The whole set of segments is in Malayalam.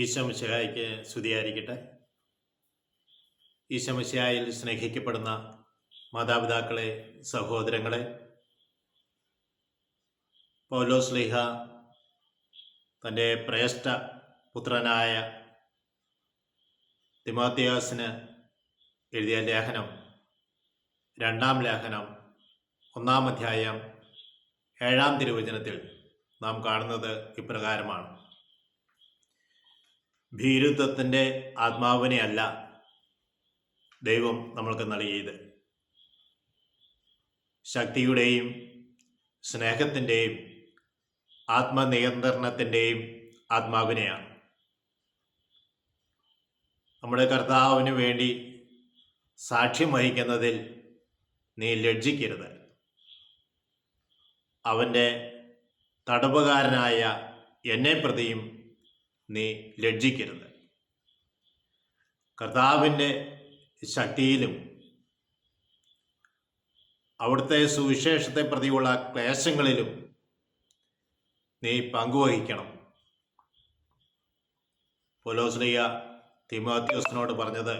ഈശോ മിശിഹായ്ക്ക് സ്തുതിയായിരിക്കട്ടെ. ഈശോ മിശിഹായിൽ സ്നേഹിക്കപ്പെടുന്ന മാതാപിതാക്കളെ, സഹോദരങ്ങളെ, പൗലോസ് ശ്ലീഹ തൻ്റെ പ്രേഷ്ഠ പുത്രനായ തിമോത്തിയോസിന് എഴുതിയ ലേഖനം, രണ്ടാം ലേഖനം, 1-ാം അധ്യായം 7-ാം തിരുവചനത്തിൽ നാം കാണുന്നത് ഇപ്രകാരമാണ്: ഭീരുത്വത്തിൻ്റെ ആത്മാവിനെ അല്ല ദൈവം നമ്മൾക്ക് നൽകിയത്, ശക്തിയുടെയും സ്നേഹത്തിൻ്റെയും ആത്മനിയന്ത്രണത്തിൻ്റെയും ആത്മാവിനെയാണ്. നമ്മുടെ കർത്താവിന് വേണ്ടി സാക്ഷ്യം വഹിക്കുന്നതിൽ നീ ലജ്ജിക്കരുത്. അവൻ്റെ തടവുകാരനായ എന്നെ പ്രതിയും നീ ലജ്ജിക്കരുത്. കർത്താവിൻ്റെ ശക്തിയിലും അവിടുത്തെ സുവിശേഷത്തെ പ്രതിയുള്ള ക്ലേശങ്ങളിലും നീ പങ്കുവഹിക്കണം. പൗലോസ് ശ്ലീഹ തിമോത്തിയോസിനോട് പറഞ്ഞത്,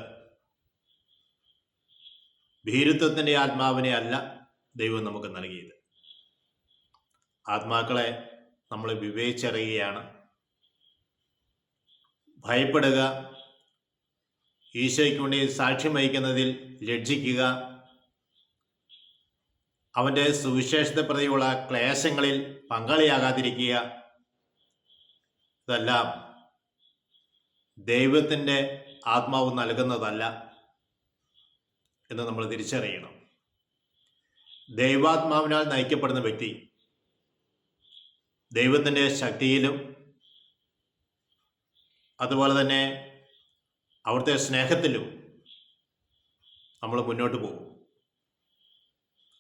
ഭീരുത്വത്തിൻ്റെ ആത്മാവിനെ അല്ല ദൈവം നമുക്ക് നൽകിയത്. ആത്മാക്കളെ നമ്മൾ വിവേചിച്ചറിയുകയാണ്. ഭയപ്പെടുക, ഈശോയ്ക്ക് വേണ്ടി സാക്ഷ്യം വഹിക്കുന്നതിൽ ലജ്ജിക്കുക, അവൻ്റെ സുവിശേഷത്തെ പ്രതിയുള്ള ക്ലേശങ്ങളിൽ പങ്കാളിയാകാതിരിക്കുക, ഇതെല്ലാം ദൈവത്തിൻ്റെ ആത്മാവ് നൽകുന്നതല്ല എന്ന് നമ്മൾ തിരിച്ചറിയണം. ദൈവാത്മാവിനാൽ നയിക്കപ്പെടുന്ന വ്യക്തി ദൈവത്തിൻ്റെ ശക്തിയിലും അതുപോലെ തന്നെ അവിടുത്തെ സ്നേഹത്തിലും നമ്മൾ മുന്നോട്ട് പോകും.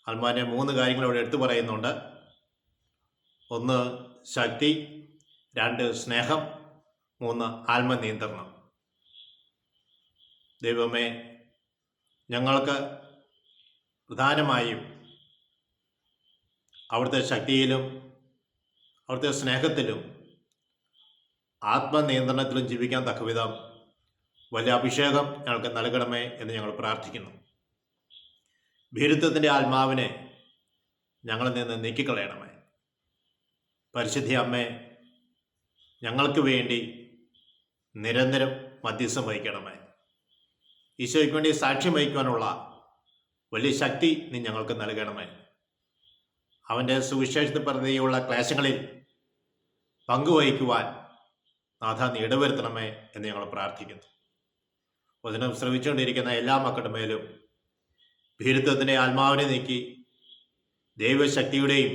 ആത്മാവിനെ 3 കാര്യങ്ങൾ ഇവിടെ എടുത്തു പറയുന്നുണ്ട്. 1 ശക്തി, 2 സ്നേഹം, 3 ആത്മനിയന്ത്രണം. ദൈവമേ, ഞങ്ങൾക്ക് പ്രധാനമായും അവിടുത്തെ ശക്തിയിലും അവിടുത്തെ സ്നേഹത്തിലും ആത്മനിയന്ത്രണത്തിലും ജീവിക്കാൻ തക്കവിധം വലിയ അഭിഷേകം ഞങ്ങൾക്ക് നൽകണമേ എന്ന് ഞങ്ങൾ പ്രാർത്ഥിക്കുന്നു. ഭീരുത്വത്തിൻ്റെ ആത്മാവിനെ ഞങ്ങളിൽ നിന്ന് നീക്കിക്കളയണമേ. പരിശുദ്ധ അമ്മേ, ഞങ്ങൾക്ക് വേണ്ടി നിരന്തരം മധ്യസ്ഥം വഹിക്കണമേ. ഈശോയ്ക്ക് വേണ്ടി സാക്ഷ്യം വഹിക്കുവാനുള്ള വലിയ ശക്തി നീ ഞങ്ങൾക്ക് നൽകണമേ. അവൻ്റെ സുവിശേഷത്തെ പ്രതിയുള്ള ക്ലേശങ്ങളിൽ പങ്കുവഹിക്കുവാൻ നാഥ നീ ഇടവരുത്തണമേ എന്ന് ഞങ്ങൾ പ്രാർത്ഥിക്കുന്നു. വചനം ശ്രമിച്ചുകൊണ്ടിരിക്കുന്ന എല്ലാ മക്കളുടെ മേലും ഭീരുത്വത്തിൻ്റെ ആത്മാവിനെ നീക്കി ദൈവശക്തിയുടെയും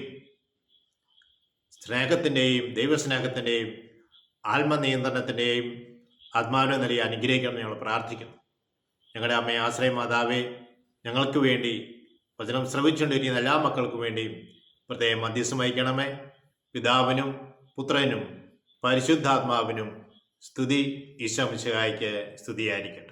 സ്നേഹത്തിൻ്റെയും ദൈവസ്നേഹത്തിൻ്റെയും ആത്മനിയന്ത്രണത്തിൻ്റെയും ആത്മാവിനെ നൽകി അനുഗ്രഹിക്കണമെന്ന് ഞങ്ങൾ പ്രാർത്ഥിക്കുന്നു. ഞങ്ങളുടെ അമ്മയെ ആശ്രയ മാതാവേ, ഞങ്ങൾക്ക് വേണ്ടി വചനം ശ്രമിച്ചുകൊണ്ടിരിക്കുന്ന എല്ലാ മക്കൾക്കും വേണ്ടിയും പ്രത്യേകം മധ്യസ്ഥം വഹിക്കണമേ. പിതാവിനും പുത്രനും പരിശുദ്ധാത്മാവിനും സ്തുതി. ഈശോ മിശിഹായ്ക്ക് സ്തുതിയായിരിക്കട്ടെ.